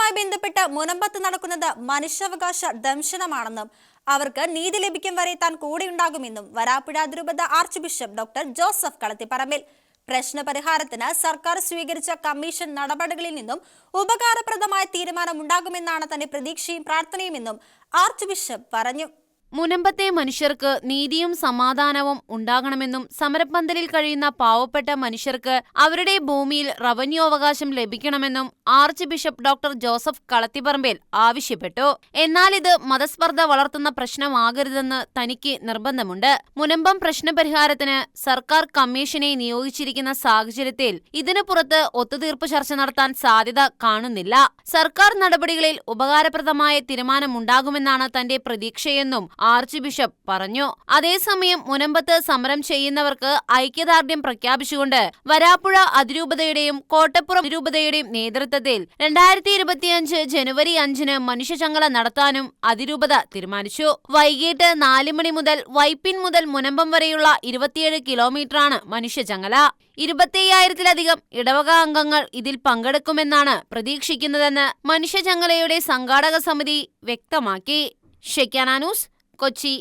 ഇതുമായി ബന്ധപ്പെട്ട് മുനമ്പത്ത് നടക്കുന്നത് മനുഷ്യാവകാശ ദംശനമാണെന്നും അവർക്ക് നീതി ലഭിക്കും വരെ താൻ കൂടെയുണ്ടാകുമെന്നും വരാപ്പുഴ അതിരൂപത archbishop doctor Joseph Kalathiparambil പ്രശ്നപരിഹാരത്തിന് സർക്കാർ സ്വീകരിച്ച കമ്മീഷൻ നടപടികളിൽ നിന്നും ഉപകാരപ്രദമായ തീരുമാനമുണ്ടാകുമെന്നാണ് തന്റെ പ്രതീക്ഷയും പ്രാർത്ഥനയുമെന്നും ആർച്ച് ബിഷപ്പ് പറഞ്ഞു. മുനമ്പത്തെ മനുഷ്യർക്ക് നീതിയും സമാധാനവും ഉണ്ടാകണമെന്നും സമരപ്പന്തലിൽ കഴിയുന്ന പാവപ്പെട്ട മനുഷ്യർക്ക് അവരുടെ ഭൂമിയിൽ റവന്യൂ അവകാശം ലഭിക്കണമെന്നും archbishop doctor Joseph Kalathiparambil ആവശ്യപ്പെട്ടു. എന്നാൽ ഇത് മതസ്പർദ്ധ വളർത്തുന്ന പ്രശ്നമാകരുതെന്ന് തനിക്ക് നിർബന്ധമുണ്ട്. മുനമ്പം പ്രശ്നപരിഹാരത്തിന് സർക്കാർ കമ്മീഷനെ നിയോഗിച്ചിരിക്കുന്ന സാഹചര്യത്തിൽ ഇതിനു പുറത്ത് ഒത്തുതീർപ്പ് ചർച്ച നടത്താൻ സാധ്യത കാണുന്നില്ല. സർക്കാർ നടപടികളിൽ ഉപകാരപ്രദമായ തീരുമാനമുണ്ടാകുമെന്നാണ് തന്റെ പ്രതീക്ഷയെന്നും ആർച്ച് ബിഷപ്പ് പറഞ്ഞു. അതേസമയം മുനമ്പത്ത് സമരം ചെയ്യുന്നവർക്ക് ഐക്യദാർഢ്യം പ്രഖ്യാപിച്ചുകൊണ്ട് വരാപ്പുഴ അതിരൂപതയുടെയും കോട്ടപ്പുറം അതിരൂപതയുടെയും നേതൃത്വത്തിൽ 2025 ജനുവരി 5 മനുഷ്യചങ്ങല നടത്താനും അതിരൂപത തീരുമാനിച്ചു. വൈകിട്ട് 4 മണി മുതൽ വൈപ്പിൻ മുതൽ മുനമ്പം വരെയുള്ള 27 കിലോമീറ്ററാണ് മനുഷ്യചങ്ങല. 25,000-ലധികം ഇടവക അംഗങ്ങൾ ഇതിൽ പങ്കെടുക്കുമെന്നാണ് പ്രതീക്ഷിക്കുന്നതെന്ന് മനുഷ്യചങ്ങലയുടെ സംഘാടക സമിതി വ്യക്തമാക്കി. ഷെക്യാന ന്യൂസ്, കൊച്ചി.